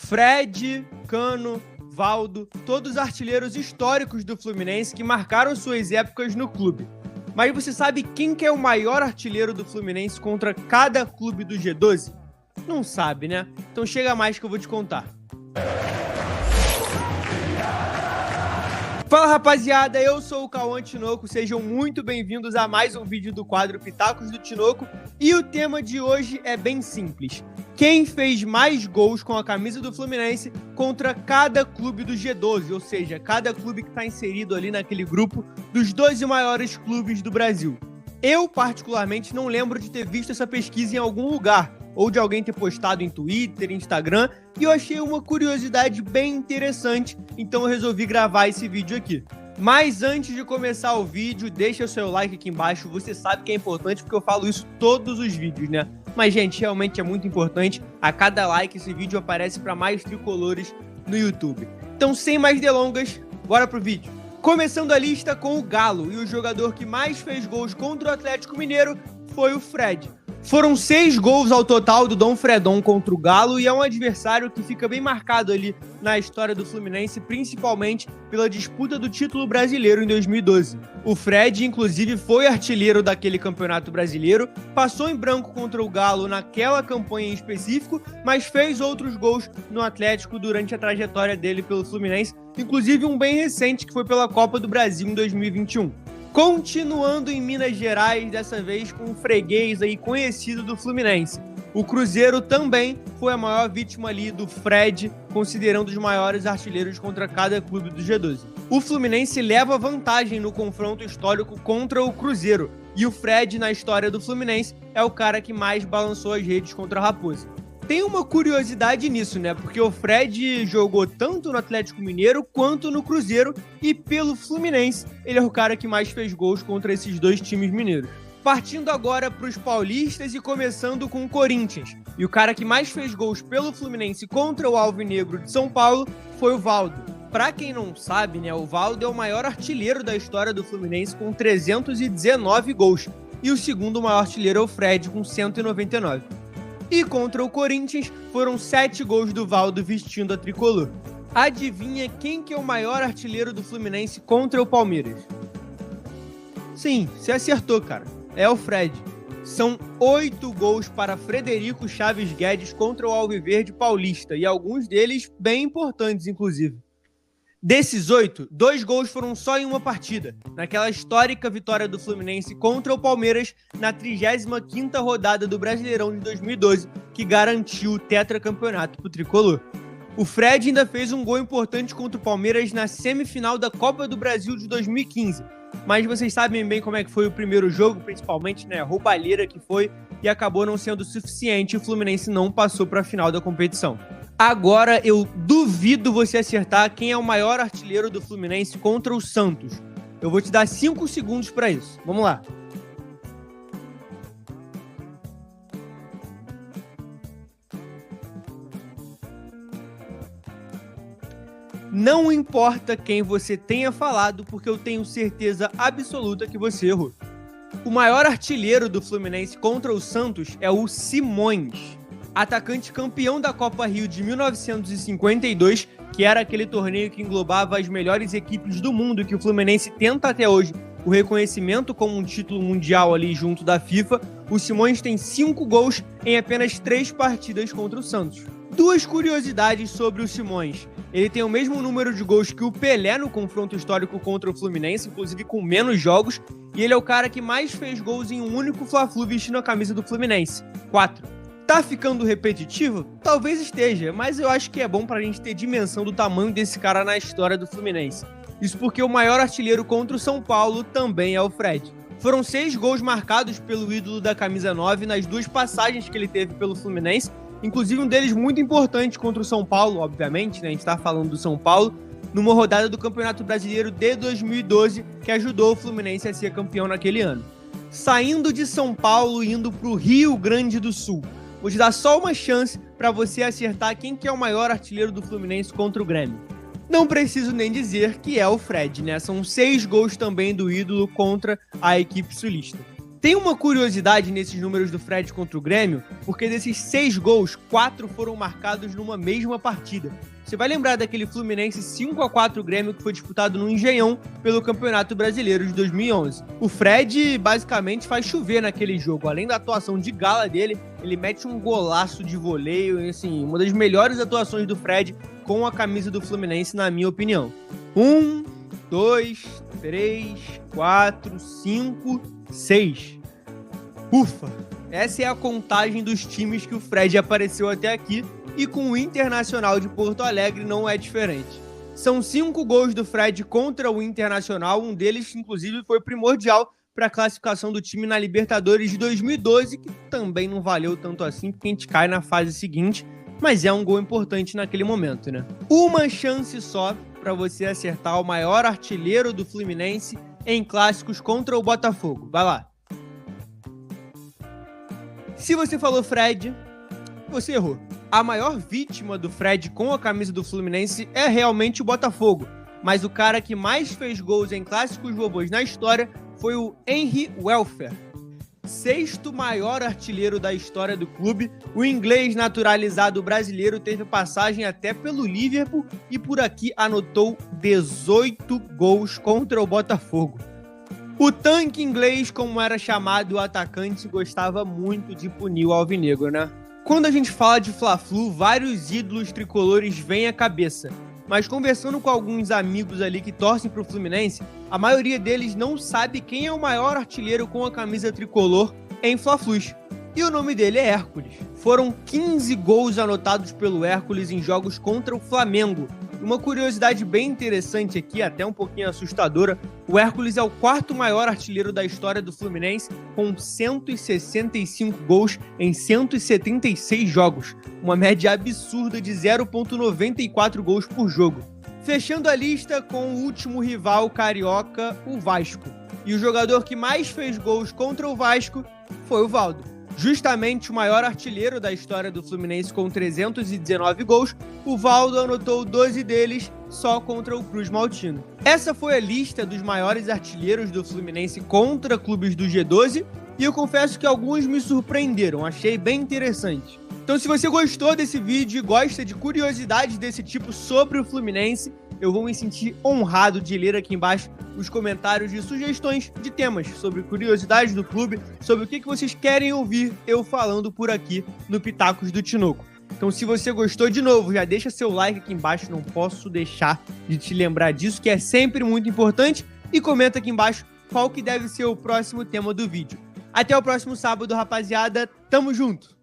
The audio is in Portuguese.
Fred, Cano, Valdo, todos artilheiros históricos do Fluminense que marcaram suas épocas no clube. Mas você sabe quem que é o maior artilheiro do Fluminense contra cada clube do G12? Não sabe, né? Então chega mais que eu vou te contar. Fala rapaziada, eu sou o Cauã Tinoco, sejam muito bem-vindos a mais um vídeo do quadro Pitacos do Tinoco. E o tema de hoje é bem simples: quem fez mais gols com a camisa do Fluminense contra cada clube do G12, ou seja, cada clube que está inserido ali naquele grupo dos 12 maiores clubes do Brasil. Eu, particularmente, não lembro de ter visto essa pesquisa em algum lugar, ou de alguém ter postado em Twitter, Instagram, e eu achei uma curiosidade bem interessante, então eu resolvi gravar esse vídeo aqui. Mas antes de começar o vídeo, deixa o seu like aqui embaixo, você sabe que é importante porque eu falo isso todos os vídeos, né? Mas, gente, realmente é muito importante, a cada like esse vídeo aparece para mais tricolores no YouTube. Então, sem mais delongas, bora pro vídeo. Começando a lista com o Galo, e o jogador que mais fez gols contra o Atlético Mineiro foi o Fred. Foram 6 gols ao total do Dom Fredon contra o Galo e é um adversário que fica bem marcado ali na história do Fluminense, principalmente pela disputa do título brasileiro em 2012. O Fred, inclusive, foi artilheiro daquele campeonato brasileiro, passou em branco contra o Galo naquela campanha em específico, mas fez outros gols no Atlético durante a trajetória dele pelo Fluminense, inclusive um bem recente que foi pela Copa do Brasil em 2021. Continuando em Minas Gerais, dessa vez com um freguês aí conhecido do Fluminense. O Cruzeiro também foi a maior vítima ali do Fred, considerando os maiores artilheiros contra cada clube do G12. O Fluminense leva vantagem no confronto histórico contra o Cruzeiro, e o Fred, na história do Fluminense, é o cara que mais balançou as redes contra a Raposa. Tem uma curiosidade nisso, né? Porque o Fred jogou tanto no Atlético Mineiro quanto no Cruzeiro e pelo Fluminense ele é o cara que mais fez gols contra esses dois times mineiros. Partindo agora para os paulistas e começando com o Corinthians. E o cara que mais fez gols pelo Fluminense contra o Alvinegro de São Paulo foi o Valdo. Pra quem não sabe, né? O Valdo é o maior artilheiro da história do Fluminense com 319 gols. E o segundo maior artilheiro é o Fred com 199. E contra o Corinthians, foram 7 gols do Valdo vestindo a tricolor. Adivinha quem que é o maior artilheiro do Fluminense contra o Palmeiras? Sim, você acertou, cara. É o Fred. São 8 gols para Frederico Chaves Guedes contra o Alviverde Paulista, e alguns deles bem importantes, inclusive. Desses 8, 2 gols foram só em uma partida, naquela histórica vitória do Fluminense contra o Palmeiras na 35ª rodada do Brasileirão de 2012, que garantiu o tetracampeonato pro tricolor. O Fred ainda fez um gol importante contra o Palmeiras na semifinal da Copa do Brasil de 2015, mas vocês sabem bem como é que foi o primeiro jogo, principalmente, né, a roubalheira que foi, e acabou não sendo suficiente e o Fluminense não passou para a final da competição. Agora eu duvido você acertar quem é o maior artilheiro do Fluminense contra o Santos. Eu vou te dar 5 segundos para isso. Vamos lá. Não importa quem você tenha falado, porque eu tenho certeza absoluta que você errou. O maior artilheiro do Fluminense contra o Santos é o Simões, atacante campeão da Copa Rio de 1952, que era aquele torneio que englobava as melhores equipes do mundo, que o Fluminense tenta até hoje o reconhecimento como um título mundial ali junto da FIFA. O Simões tem 5 gols em apenas 3 partidas contra o Santos. 2 curiosidades sobre o Simões. Ele tem o mesmo número de gols que o Pelé no confronto histórico contra o Fluminense, inclusive com menos jogos, e ele é o cara que mais fez gols em um único Fla-Flu vestindo a camisa do Fluminense, 4. Tá ficando repetitivo? Talvez esteja, mas eu acho que é bom pra gente ter dimensão do tamanho desse cara na história do Fluminense. Isso porque o maior artilheiro contra o São Paulo também é o Fred. Foram 6 gols marcados pelo ídolo da camisa 9 nas 2 passagens que ele teve pelo Fluminense, inclusive um deles muito importante contra o São Paulo, obviamente, né? A gente tá falando do São Paulo, numa rodada do Campeonato Brasileiro de 2012, que ajudou o Fluminense a ser campeão naquele ano. Saindo de São Paulo e indo pro Rio Grande do Sul. Vou te dar só uma chance para você acertar quem que é o maior artilheiro do Fluminense contra o Grêmio. Não preciso nem dizer que é o Fred, né? São 6 gols também do ídolo contra a equipe sulista. Tem uma curiosidade nesses números do Fred contra o Grêmio, porque desses 6 gols, 4 foram marcados numa mesma partida. Você vai lembrar daquele Fluminense 5-4 Grêmio que foi disputado no Engenhão pelo Campeonato Brasileiro de 2011. O Fred basicamente faz chover naquele jogo. Além da atuação de gala dele, ele mete um golaço de voleio, assim, uma das melhores atuações do Fred com a camisa do Fluminense, na minha opinião. 1, 2, 3, 4, 5, 6. Ufa! Essa é a contagem dos times que o Fred apareceu até aqui, e com o Internacional de Porto Alegre não é diferente. São 5 gols do Fred contra o Internacional, um deles, inclusive, foi primordial para a classificação do time na Libertadores de 2012, que também não valeu tanto assim, porque a gente cai na fase seguinte, mas é um gol importante naquele momento, né? Uma chance só para você acertar o maior artilheiro do Fluminense em clássicos contra o Botafogo. Vai lá. Se você falou Fred, você errou. A maior vítima do Fred com a camisa do Fluminense é realmente o Botafogo, mas o cara que mais fez gols em clássicos bobos na história foi o Henry Welfer. 6º maior artilheiro da história do clube, o inglês naturalizado brasileiro teve passagem até pelo Liverpool e por aqui anotou 18 gols contra o Botafogo. O tanque inglês, como era chamado o atacante, gostava muito de punir o alvinegro, né? Quando a gente fala de Fla-Flu, vários ídolos tricolores vêm à cabeça. Mas conversando com alguns amigos ali que torcem pro Fluminense, a maioria deles não sabe quem é o maior artilheiro com a camisa tricolor em Fla-Flus. E o nome dele é Hércules. Foram 15 gols anotados pelo Hércules em jogos contra o Flamengo. Uma curiosidade bem interessante aqui, até um pouquinho assustadora, o Hércules é o 4º maior artilheiro da história do Fluminense, com 165 gols em 176 jogos, uma média absurda de 0,94 gols por jogo. Fechando a lista com o último rival carioca, o Vasco. E o jogador que mais fez gols contra o Vasco foi o Valdo. Justamente o maior artilheiro da história do Fluminense com 319 gols, o Valdo anotou 12 deles só contra o Cruz Maltino. Essa foi a lista dos maiores artilheiros do Fluminense contra clubes do G12 e eu confesso que alguns me surpreenderam, achei bem interessante. Então se você gostou desse vídeo e gosta de curiosidades desse tipo sobre o Fluminense, eu vou me sentir honrado de ler aqui embaixo os comentários de sugestões de temas sobre curiosidades do clube, sobre o que vocês querem ouvir eu falando por aqui no Pitacos do Tinoco. Então se você gostou, de novo, já deixa seu like aqui embaixo, não posso deixar de te lembrar disso, que é sempre muito importante, e comenta aqui embaixo qual que deve ser o próximo tema do vídeo. Até o próximo sábado, rapaziada, tamo junto!